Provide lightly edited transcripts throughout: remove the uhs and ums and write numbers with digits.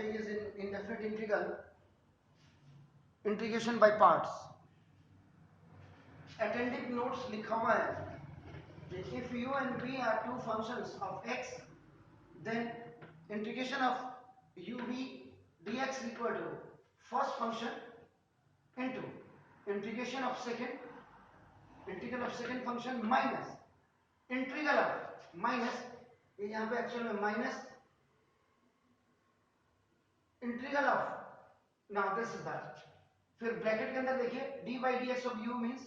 Topic is in indefinite integral, integration by parts. Attending notes लिखा हुआ है, if u and v are two functions of x, then integration of uv dx equal to first function into integral of second function minus integral of minus, ये यहां पे actual में minus integral of, now this is that, फिर bracket के अंदर देखिए dy dx of u means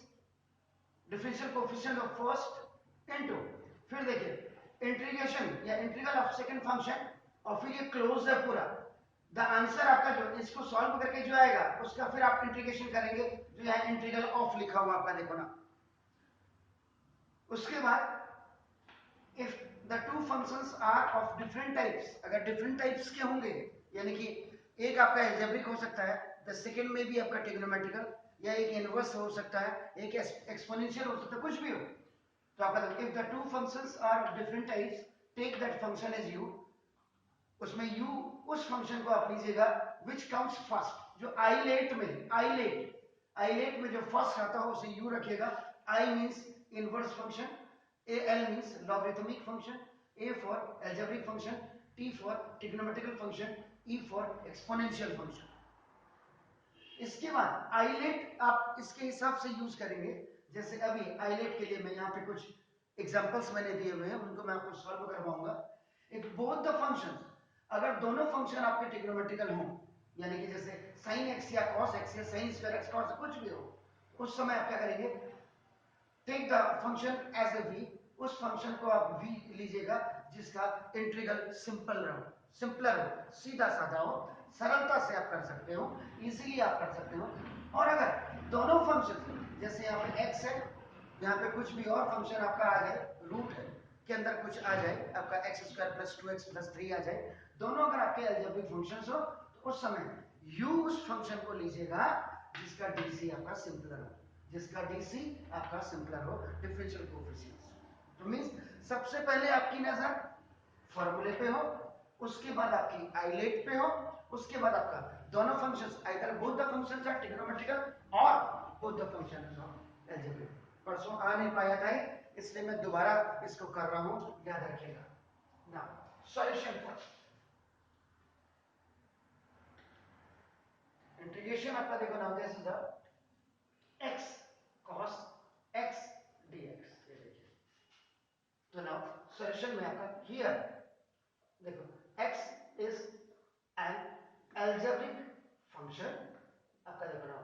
differential coefficient of first into, फिर देखिए इंटीग्रेशन या इंटीग्रल ऑफ सेकंड फंक्शन, और फिर ये क्लोज है पूरा। द आंसर आपका जो इसको सॉल्व करके जो आएगा उसका फिर आप इंटीग्रेशन करेंगे, जो यहां इंटीग्रल ऑफ लिखा हुआ आपका देखो ना। उसके बाद if the two functions are of different types, अगर डिफरेंट टाइप्स के होंगे, यानी कि एक आपका एल्जेब्रिक हो सकता है, द सेकंड में भी आपका ट्रिग्नोमेट्रिकल, या एक इनवर्स हो सकता है, एक एक्सपोनेंशियल हो सकता है, कुछ भी हो, तो आपका if the two functions are of different types take that function as u, उसमें u उस फंक्शन को आप लीजिएगा विच कम्स फर्स्ट, जो आइलेट में जो फर्स्ट आता हो उसे u रखिएगा। i means inverse function, al means logarithmic function, a for algebraic function, t for trigonometrical function, e for exponential function. इसके बाद आइलेट आप इसके हिसाब से यूज करेंगे, जैसे अभी आइलेट के लिए मैं यहाँ पे कुछ एग्जांपल्स मैंने दिए हुए हैं, उनको मैं आपको सॉल्व करवाऊंगा। इफ बोथ द फंक्शंस, अगर दोनों फंक्शन आपके ट्रिग्नोमेट्रिकल हों, यानी कि जैसे sin x या cos x या sin स्क्वायर x cos कुछ भी हो, उस समय आप क्या करेंगे, take the function as a v, उस फंक्शन को आप v लीजिएगा जिसका इंटीग्रल सिंपलर हो, सीधा साधा हो, सरलता से आप कर सकते हो, इजीली आप कर सकते हो। और अगर दोनों फंक्शन, जैसे यहाँ पे x है, यहाँ पे कुछ भी और फंक्शन आपका आ जाए, रूट है के अंदर कुछ आ जाए, आपका x square plus 2x plus 3 आ जाए, दोनों अगर आपके अलजेब्रिक फंक्शंस हो, तो उस समय u उस फंक्शन को लीजिएगा जिसका dc आपका सिंपलर हो, डिफरेंशियल कोएफिशिएंट्स। तो मींस सबसे पहले आपकी नजर फॉर्मूले पे हो, उसके बाद आपकी आइलेट पे हो, उसके बाद आपका दोनों functions, either both the functions are trigonometrical और both the functions are algebraic. परसों आ नहीं पाया था, इसलिए मैं दोबारा इसको कर रहा हूं, याद रखिएगा। नाउ सॉल्यूशन फॉर इंटीग्रेशन आपका देखो ना, this is the x cos x dx, ये देखिए। तो नाउ सॉल्यूशन में आपका हियर देखो x is an algebraic function, आपका देखो ना,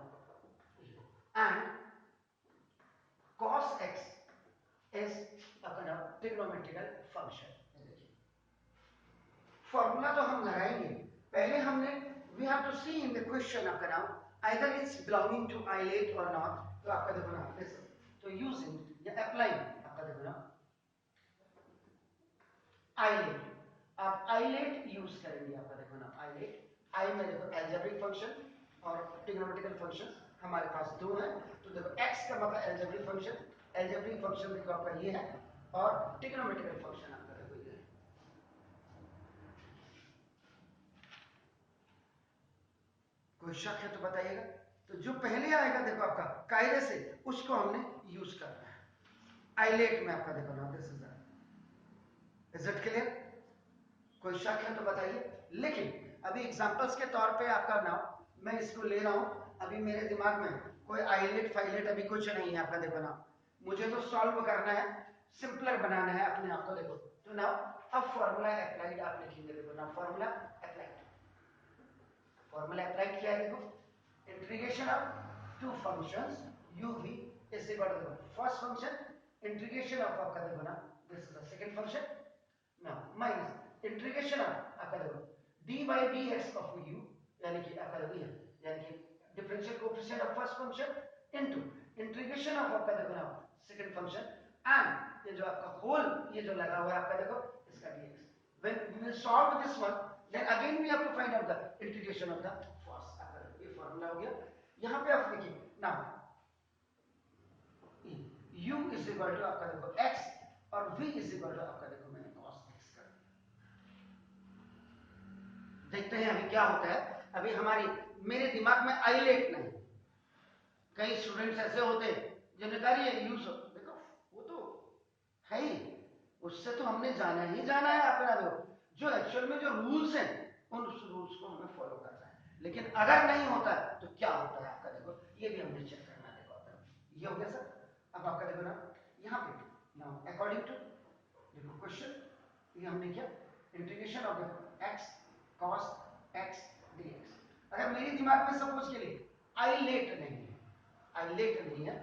and cos x is आपका ना ट्रिग्नोमेट्रिकल फंक्शन। फॉर्मूला तो हम लगाएंगे, पहले हमने we have to see in the question आपका नाम either it's belonging to ILATE और नॉट, तो आपका देखो ना दिस, तो यूजिंग या अप्लाइंग आपका देखो ना आइलेट, आप आइलेट यूज करेंगे, आपका देखो ना आइलेट, आई में देखो अलजेब्रिक फंक्शन और ट्रिग्नोमेट्रिकल फंक्शन हमारे पास दो हैं, तो देखो x का मतलब अलजेब्रिक फंक्शन देखो आपका ये है, और ट्रिग्नोमेट्रिकल फंक्शन आपका देखो ये है। कोई शक है तो बताइएगा। तो जो पहले आएगा देखो आपका कायदे से उसको हमने यूज करना है, आइलेट में आपका देखो ना दिस इज इट क्लियर? कोई शक है तो बताइए। लेकिन अभी एग्जांपल्स के तौर पे आपका नाम मैं इसको ले रहा हूं, अभी मेरे दिमाग में कोई आइलेट फाइलेट अभी कुछ नहीं है, आपका देखो ना, मुझे तो सॉल्व करना है, सिंपलर बनाना है अपने आप को। देखो तो नाउ अब फॉर्मूला अप्लाइड आप लिखेंगे, देखो ना फॉर्मूला अप्लाइड क्या है, देखो integration of two functions u v is equal to first function integration of आपका देखो ना this is the second function, now minus integration of आपका देखो d by dx of u, यानी कि आपका देखो यानी कि differential coefficient of first function into integration of आपका देखो ना सेकंड फंक्शन, एंड ये जो आपका होल ये जो लगा हुआ है आपका देखो इसका dx। when we will solve this one, then again we have to find out the integration of the first, आपका ये फार्मूला हो गया। यहां पे आप देखिए now u is equal to आपका देखो x और v इज इक्वल टू आपका देखो मैंने cos x कर, देखते हैं अभी क्या होता है, अभी हमारी मेरे दिमाग में आइलेट नहीं। कई स्टूडेंट्स ऐसे होते हैं जिन्हें कहा ये यूज हो, देखो वो तो है ही, उससे तो हमने जाना ही जाना है। अपना देखो जो एक्चुअल में जो रूल्स हैं उन रूल्स को हमें फॉलो करना है। लेकिन अगर नहीं होता है तो क्या होता है आपका, देखो ये भी हमने चेक करना है। देखो ये हो गया सर। अब आपका देखो ना यहाँ पे नाउ अकॉर्डिंग टू देखो क्वेश्चन, ये हमने क्या integration of x cos x dx। अगर मेरे दिमाग में सपोज के लिए आइलेट नहीं है, आइलेट नहीं है,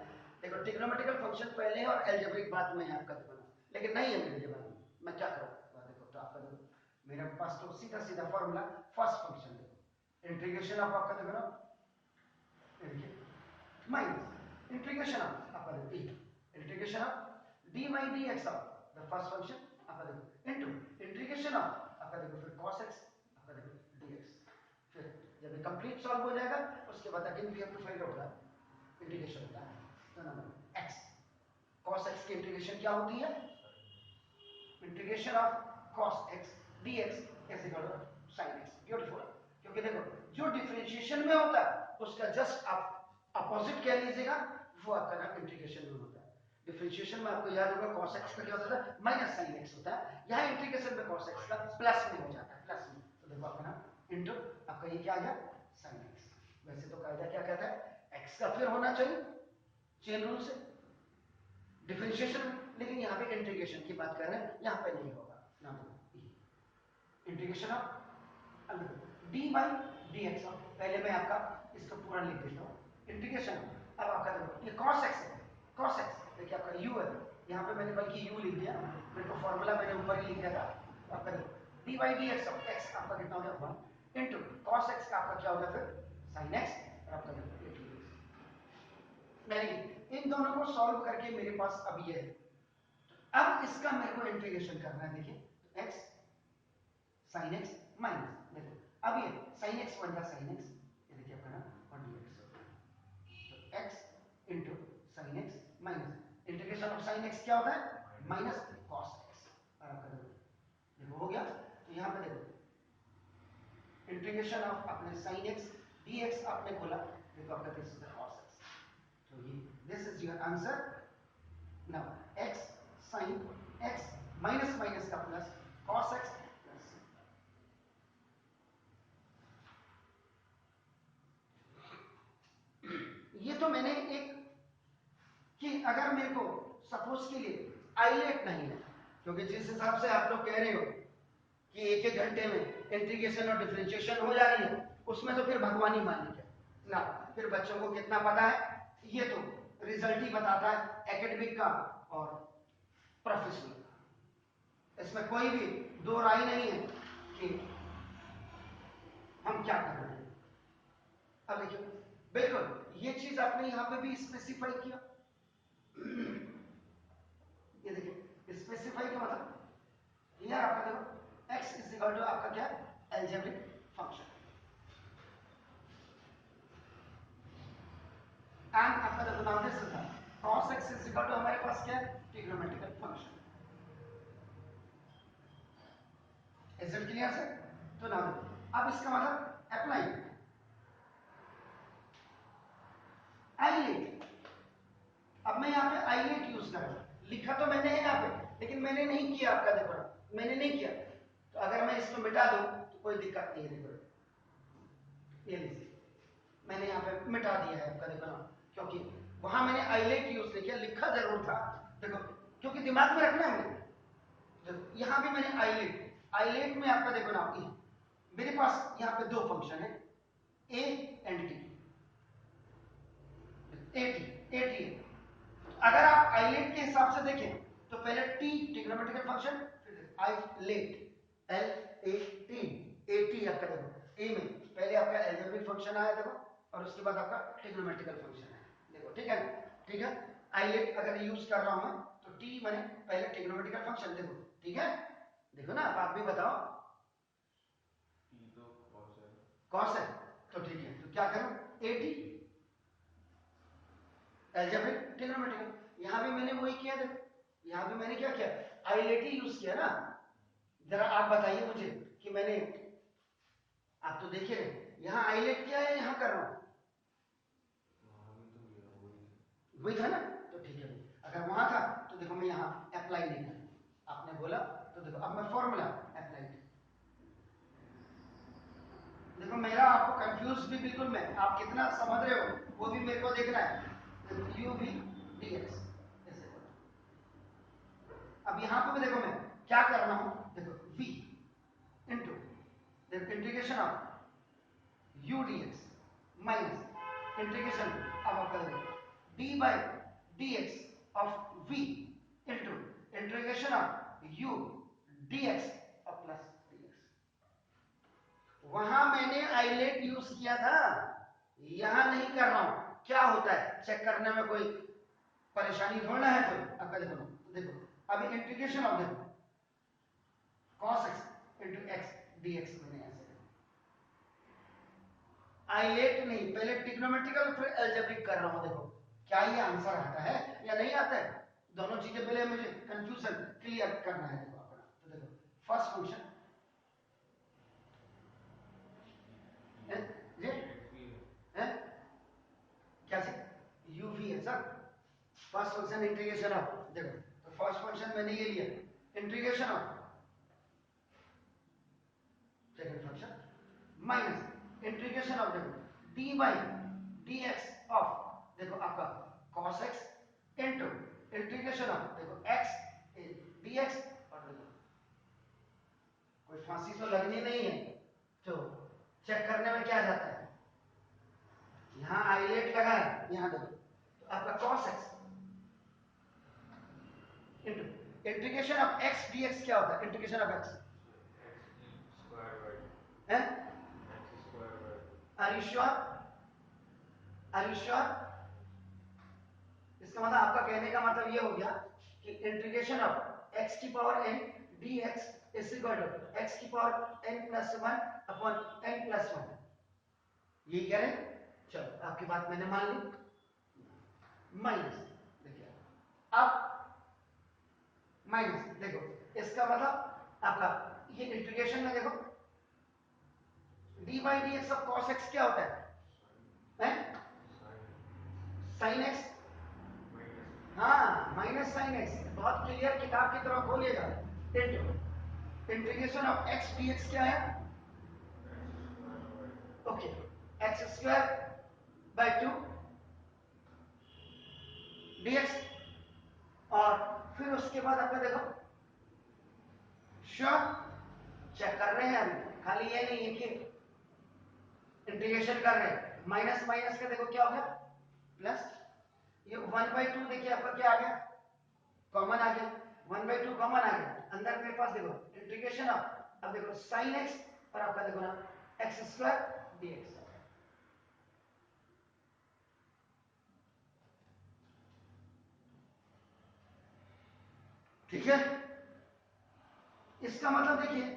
देखो ट्रिग्नोमेट्रिकल फंक्शन पहले है और अलजेब्रिक बाद में है आपका देखो, लेकिन नहीं है मेरे दिमाग में, मैं क्या करूँ देखो। तो आपका देखो मेरे पास तो सीधा सीधा फॉर्मूला फर्स्ट फंक्शन देखो इंटीग्रेशन ऑफ आपका देखो ना माइनस इंटीग्रेशन ऑफ आपका देखो integration of dy dx of the first function आपका देखो इनटू इंटीग्रेशन ऑफ आपका देखो फिर cos x आपका देखो dx। फिर जब ये कंप्लीट सॉल्व हो जाएगा उसके बाद again we have to find out the integration होता है। तो नंबर x cos x की इंटीग्रेशन क्या होती है, integration of cos x dx is equal to sin x। Beautiful. क्योंकि देखो जो डिफरेंशिएशन में होता है उसका जस्ट आप अपोजिट कह लीजिएगा, वो आपका ना इंटीग्रेशन में होता है। डिफरेंशिएशन में आपको याद होगा cos x का क्या होता था माइनस sin x होता है, यहाँ इंटीग्रेशन में cos x का प्लस में हो जाता है, प्लस में। तो देखो आपका ना इनटू आपका ये क्या आ गया sin x। वैसे तो कायदा क्या कहता है x का फिर होना चाहिए चेन रूल से डिफरेंशिएशन में, लेकिन यहाँ पे इंटीग्रेशन की बात कर रहे हैं, यहाँ पे नहीं होगा ना। Integration of D by D x, पहले मैं आपका इसको पूरा लिख देता हूँ इंटीग्रेशन। अब आपका देखो ये cos x है, cos x देखिए आपका u है, यहाँ पे मैंने बल्कि u लिख दिया, मेरे को फॉर्मूला मैंने ऊपर ही लिख दिया था। आपका देखो D by D x x आपका कितना हो गया 1 इंटू cos x का आपका क्या हो गया फिर sin x, और आपका देखो 8 मैंने इन दोनों को सॉल्व करके मेरे पास अब ये है। अब इसका मेरे को इंटीग्रेशन करना है, देखिए x sin x माइनस देखो अब ये sin x बन जाए sin x, ये देखिए आपका ना 1 dx। तो x into sin x minus integration of sin x क्या होता है माइनस cos x, और आपका देखो हो गया। तो यहाँ पे देखो इंटीग्रेशन ऑफ अपने sin x dx आपने बोला, देखो आपका this is the cos x। तो ये this is your answer. Now x sin x minus minus का प्लस cos x प्लस। ये तो मैंने एक कि अगर मेरे को सपोज के लिए आइलेट नहीं है, क्योंकि जिस हिसाब से आप लोग कह रहे हो कि एक एक घंटे में इंटीग्रेशन और डिफरेंशिएशन हो जा रही है, उसमें तो फिर भगवान ही मालिक है ना, फिर बच्चों को कितना पता है ये तो रिजल्ट ही बताता है एकेडमिक का और प्रोफेशनल का। इसमें कोई भी दो राय नहीं है कि हम क्या कर रहे हैं। अब देखिए बिल्कुल ये चीज आपने यहाँ पे भी स्पेसिफाई किया, ये देखिए स्पेसिफाई का मतलब ये आपका देखो x इज इक्वल टू आपका क्या अलजेब्रिक फंक्शन, एंड आपका देखो now this is cos x is equal to हमारे पास क्या है trigonometrical function. Is it clear sir? तो नाउ अब इसका मतलब अप्लाई आइलेट। अब मैं यहाँ पे आइलेट यूज कर रहा हूँ, लिखा तो मैंने है यहाँ पे लेकिन मैंने नहीं किया, आपका देखो मैंने नहीं किया। तो अगर मैं इसको मिटा दूं तो कोई दिक्कत नहीं है। देखो ये लीजिए मैंने यहाँ पे मिटा दिया है आपका देखो ना, क्योंकि वहां मैंने आइलेट यूज नहीं किया, लिखा जरूर था देखो क्योंकि दिमाग में रखना है मुझे। यहाँ भी मैंने आइलेट, आइलेट में आपका देखो ना मेरे पास यहाँ पे दो फंक्शन है A and T, A T अगर आप आइलेट के हिसाब से देखें तो पहले टी ट्रिग्नोमेट्रिकल फंक्शन, फिर I let L A T, A T आपका देखो ए में पहले आपका अलजेब्रिक फंक्शन आया देखो, और उसके बाद आपका ट्रिग्नोमेट्रिकल फंक्शन है देखो, ठीक है ठीक है। आइलेट अगर यूज कर रहा हूं मैं तो टी मैंने पहले ट्रिग्नोमेट्रिकल फंक्शन देखो, ठीक है देखो ना, अब आप भी बताओ तो कॉस है तो ठीक है, तो क्या करूं ए टी अलजेब्रिक ट्रिग्नोमेट्रिकल, यहां भी मैंने वही किया देखो, यहां भी मैंने क्या किया आइलेट ही यूज किया ना। जरा आप बताइए मुझे कि मैंने आप तो देखे रहे यहाँ आइलेट क्या है, यहाँ कर रहा हूं, वही था ना, तो ठीक है। अगर वहां था तो देखो मैं यहाँ अप्लाई नहीं कर, आपने बोला तो देखो अब मैं फॉर्मूला अप्लाई कर, देखो मेरा आपको कंफ्यूज भी बिल्कुल मैं, आप कितना समझ रहे हो वो भी मेरे को देखना है। देखो यू वी डी एक्स ऐसे, अब यहां पे भी देखो मैं क्या कर रहा हूं, देखो v इंटू देखो integration of u dx minus integration अब आपका देखो d by dx of v into integration of u dx और प्लस dx। वहां मैंने आइलेट यूज किया था, यहां नहीं कर रहा हूं। क्या होता है चेक करने में कोई परेशानी थोड़ा है कोई। अब देखो तो देखो अभी इंटीग्रेशन ऑफ देखो cos x into x dx मैंने ऐसे आइलेट नहीं, पहले ट्रिग्नोमेट्रिकल फिर अलजेब्रिक कर रहा हूं। देखो क्या ये आंसर आता है या नहीं आता है, दोनों चीजें पहले मुझे कंफ्यूजन क्लियर करना है। देखो अपना तो देखो फर्स्ट फंक्शन ये है क्या से u v है sir, first function integration of देखो, तो फर्स्ट फंक्शन मैंने ये लिया integration of second function minus integration of देखो d by D X of देखो आपका cos x into integration of देखो x dx और देखो कोई फांसी तो लगनी नहीं है, तो चेक करने में क्या जाता है, यहां आइलेट लगा है, यहां देखो तो आपका cos x into integration of x dx क्या होता है, इंटीग्रेशन ऑफ x है, are you sure, are you sure, इसका मतलब आपका कहने का मतलब ये हो गया कि इंटीग्रेशन ऑफ x की power n dx is equal to x की power n plus 1 upon n plus 1, ये कह रहे हैं। चलो आपकी बात मैंने मान ली, माइनस देखिए अब माइनस देखो इसका मतलब आपका ये इंटीग्रेशन में देखो d by D X of cos x क्या होता है sin x, हाँ माइनस साइन एक्स, बहुत क्लियर, किताब की तरफ खोलिएगा। Into integration of X DX क्या है, okay X square by 2 DX, और फिर उसके बाद आपका देखो श्योर चेक कर रहे हैं अभी, खाली ये नहीं है कि इंटीग्रेशन कर रहे हैं, माइनस माइनस का देखो क्या हो गया प्लस, ये 1/2 देखिए आपका क्या आ गया कॉमन आ गया, 1/2 कॉमन आ गया, अंदर मेरे पास देखो इंटीग्रेशन ऑफ अब देखो साइन एक्स और आपका देखो ना एक्स स्क्वायर डीएक्स, ठीक है। इसका मतलब देखिए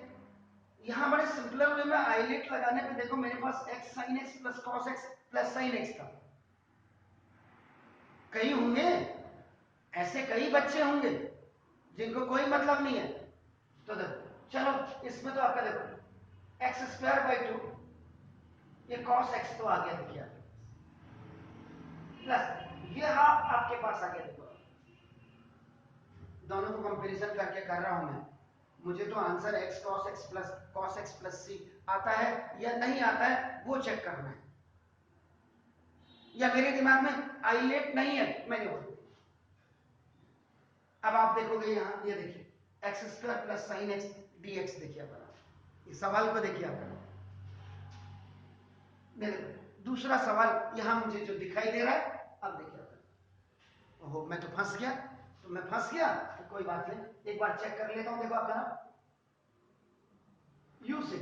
यहां बड़े सिंपलर वे में आइलेट लगाने पे देखो मेरे पास x sin x plus cos x plus sin x था, कई होंगे ऐसे, कई बच्चे होंगे जिनको कोई मतलब नहीं है, तो देखो चलो इसमें तो आपका देखो एक्स स्क्वायर बाई 2 ये cos x तो आ गया देखिए प्लस ये हाफ आपके पास आ गया, देखो दोनों को कंपैरिजन करके कर रहा हूं मैं, मुझे तो answer x cos x plus c आता है या नहीं आता है वो चेक करना है, या मेरे दिमाग में आइलेट नहीं है मैंने बोल। अब आप देखोगे यहां ये देखिए x square plus sine x D x, देखिए आप इस सवाल को देखिए आप, दूसरा सवाल यहां मुझे जो दिखाई दे रहा है, अब देखिए आप, ओहो मैं तो फंस गया, तो मैं फंस गया तो कोई बात नहीं, एक बार चेक कर लेता हूं। देखो आपका नाम यू से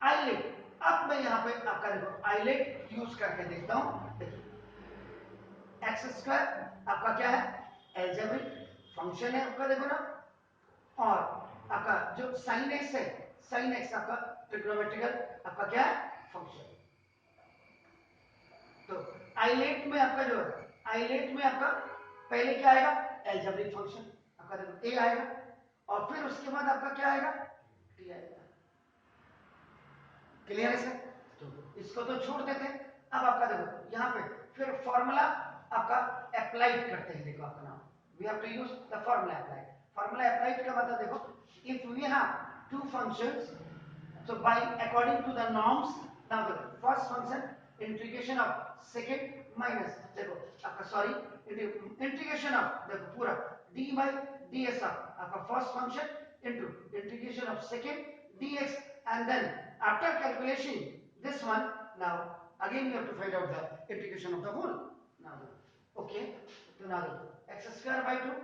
आइलेट, अब मैं यहां पे आपका देखो आइलेट यूज करके देखता हूं, देखिए एक्स स्क्वायर आपका क्या है एल्जेब्रिक फंक्शन है आपका देखो ना, और आपका जो साइन एक्स है, साइन एक्स आपका ट्रिग्नोमेट्रिकल आपका क्या है फंक्शन, तो आइलेट में आपका जो है आइलेट में आपका पहले क्या आएगा एल्जेब्रिक फंक्शन आपका देखो ए आएगा, और फिर उसके बाद आपका क्या आएगा टी आएगा, क्लियर है सर? तो इसको तो छोड़ देते हैं। अब आपका देखो यहाँ पे फिर फॉर्मूला आपका अप्लाइड करते हैं। देखो आपका नाम we have to use the formula applied. Formula applied का मतलब देखो if we have two functions so by according to the norms now the first function integration of second minus देखो आपका सॉरी इंटीग्रेशन ऑफ देखो पूरा d by ds of आपका first function into integration of second dx and then after calculation this one now again you have to find out the integration of the whole now okay तो now x square by 2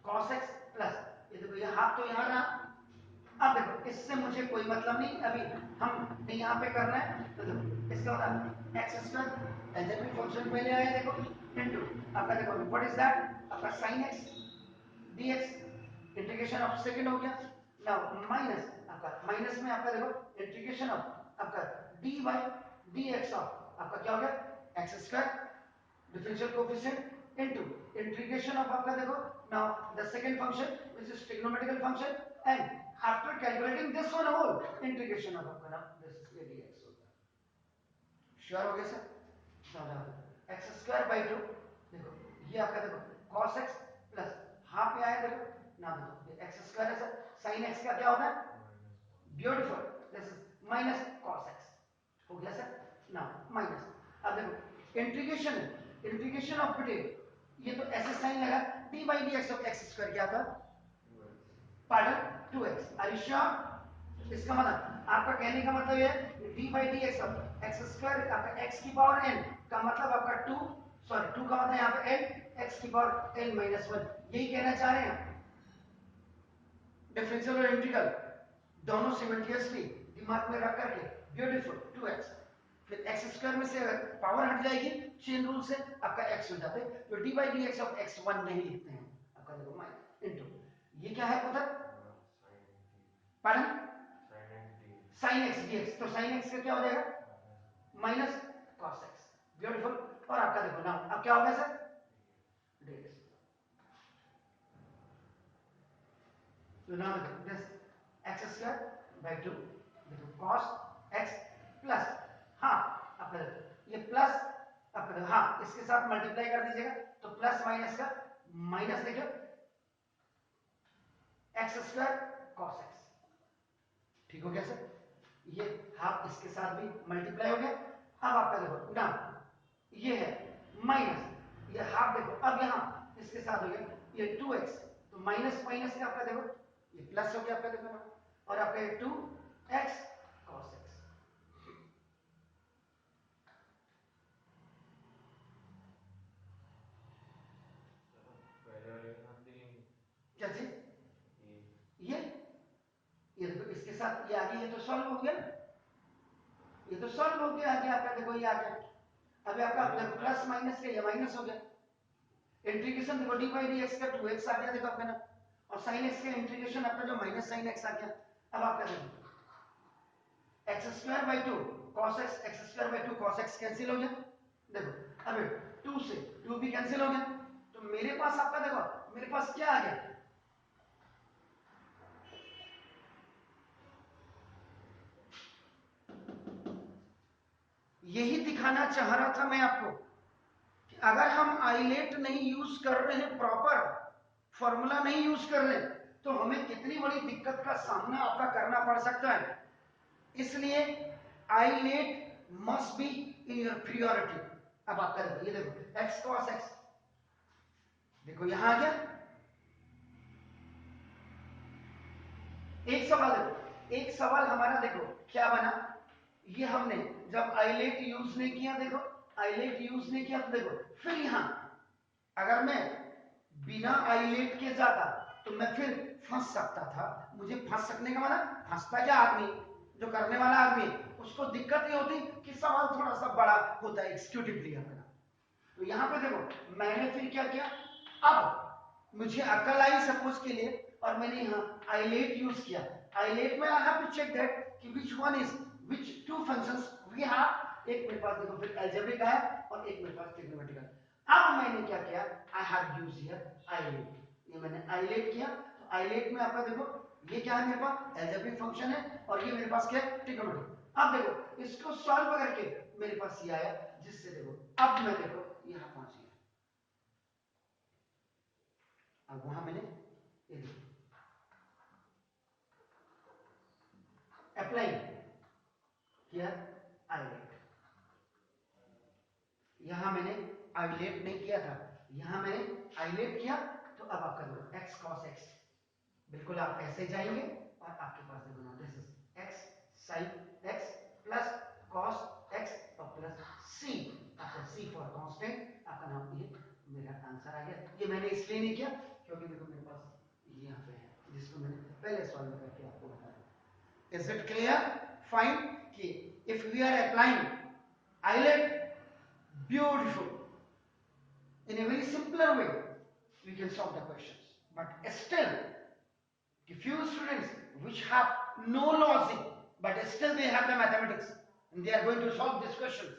cos x plus ये देखो ये half तो यहाँ रहा। अब देखो इससे मुझे कोई मतलब नहीं, अभी हम यहाँ पे करना है तो देखो इसका होता एक्स स्क्वायर एलजेब्रिक फंक्शन पहले आया देखो इनटू आपका देखो व्हाट इज दैट आपका sin x dx integration of second हो गया। नाउ माइनस आपका माइनस में आपका देखो इंटीग्रेशन ऑफ आपका dy dx ऑफ आपका क्या हो गया x square differential coefficient into integration of आपका देखो now the second function which is trigonometrical function and after calculating this one whole integration of आपका नाम this is ये dx होता है। श्योर हो गया सर? x स्क्वायर बाई 2 देखो ये आपका देखो cos x प्लस हाफ में आया देखो ना देखो ये x स्क्वायर है सर sin x का क्या होता है beautiful this is minus cos x हो गया सर ना माइनस। अब देखो इंटीग्रेशन ऑफ बेटे ये तो ऐसे साइन लगा d by dx of x square क्या था pardon 2x are you sure? इसका मतलब आपका कहने का मतलब ये d by dx of x square आपका x की पावर n का मतलब आपका 2 सॉरी 2 का मतलब यहाँ पे n x की पावर n minus 1 यही कहना चाह रहे हैं। डिफरेंशियल और इंटीग्रल दोनों सिमेट्रियसली दिमाग में रख करके ब्यूटीफुल 2x फिर x स्क्वायर में से अगर पावर हट जाएगी चेन रूल से आपका x हो जाते हैं तो d by dx of x 1 नहीं लिखते हैं आपका देखो माइनस इनटू ये क्या है उधर पार्डन sin x dx तो sin x का क्या हो जाएगा माइनस cos x ब्यूटीफुल और आपका देखो नाउ अब क्या होगा सर dx तो नाउ देखो दिस x स्क्वायर बाय 2 देखो cos x प्लस हाफ आपका ये प्लस आपका हाफ इसके साथ मल्टीप्लाई कर दीजिएगा तो प्लस माइनस का माइनस देखो x स्क्वायर cos x ठीक हो गया सर ये हाफ इसके साथ भी मल्टीप्लाई हो गया। अब आपका देखो ना ये है माइनस ये हाफ देखो अब यहाँ इसके साथ हो गया ये 2x तो माइनस माइनस का आपका देखो ये प्लस हो गया आपका देखो ना और आपका ये 2x cos x क्या चीज ये देखो इसके साथ ये आगे ये तो सॉल्व हो गया ये तो सॉल्व हो गया आगे आपका देखो ये आ गया अभी आपका देखो प्लस माइनस का ये माइनस हो गया इंटीग्रेशन देखो डी बाई dx का 2x आ गया देखो आपका ना और sin x का इंटीग्रेशन आपका जो माइनस sin x आ गया। अब आपका देखो x square by 2 cos x x square by 2 cos x cancel हो गया देखो अबे 2 से 2 भी कैंसिल हो गया तो मेरे पास आपका देखो मेरे पास क्या आ गया यही दिखाना चाह रहा था मैं आपको कि अगर हम आइलेट नहीं यूज कर रहे हैं प्रॉपर फॉर्मूला नहीं यूज कर रहे तो हमें कितनी बड़ी दिक्कत का सामना आपका करना पड़ सकता है। इसलिए ILATE must be in your priority. अब आपका देखो ये देखो x cos x देखो यहां आ गया एक सवाल हमारा देखो क्या बना ये हमने जब आइलेट यूज नहीं किया देखो आइलेट यूज नहीं किया तो देखो फिर यहां अगर मैं बिना आइलेट के जाता तो मैं फिर फंस सकता था। मुझे फंस सकने का मतलब फंसता क्या आदमी जो करने वाला आदमी उसको दिक्कत ये होती कि सवाल थोड़ा सा बड़ा होता है एक्सिक्यूटिवली अपना। तो यहां पे देखो मैंने फिर क्या किया अब मुझे अकल आई सपोज के लिए और मैंने यहां आइलेट यूज किया। आइलेट में I have to check that कि which one is which two functions we have. एक मेरे पास देखो फिर अलजेब्रिक है और एक मेरे पास ट्रिग्नोमेट्रिकल। अब मैंने क्या किया I have used here ILATE ये मैंने आइलेट किया तो आइलेट में आपका देखो ये क्या है मेरे पास एल्जेब्रिक फंक्शन है और ये मेरे पास क्या है ट्रिग्नोमेट्री। अब देखो इसको सॉल्व करके मेरे पास ये आया, जिससे देखो अब मैं देखो यहां पहुंच गया। अब वहां मैंने ये देखो अप्लाई किया आइलेट, यहां मैंने आइलेट नहीं किया था, यहां मैंने आइलेट किया। तो अब आपका देखो x cos x, बिल्कुल आप ऐसे जाएंगे और आपके पास देखो ना this is x sin x plus cos x और प्लस c, आपका c फॉर कांस्टेंट, आपका नाम ये मेरा आंसर आ गया। ये मैंने इसलिए नहीं किया क्योंकि देखो मेरे पास ये यहाँ पे है जिसको मैंने पहले सॉल्व करके आपको बताया। Is it clear? फाइन कि if we are applying ILATE beautiful in a very simpler way we can solve the questions, but still the few students which have no logic but still they have the mathematics and they are going to solve these questions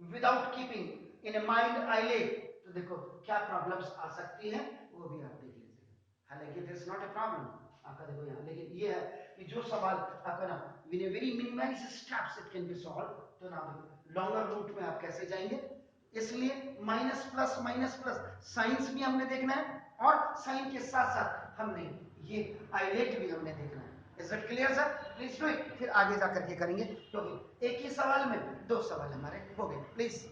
without keeping in a mind ILATE, तो देखो क्या problems आ सकती हैं वो भी आप देख लीजिए। हालांकि this is not a problem आपका देखो यहाँ, लेकिन ये है कि जो सवाल आपका ना with a very minimised steps it can be solve, तो ना लॉन्गर रूट में आप कैसे जाएंगे, इसलिए माइनस प्लस साइंस भी हमने देखना है और साइन के साथ साथ हमने ये आइलेट भी हमने देखना है। Is it clear sir? Please do it, फिर आगे जा करके करेंगे क्योंकि एक ही सवाल में दो सवाल हमारे हो गए। प्लीज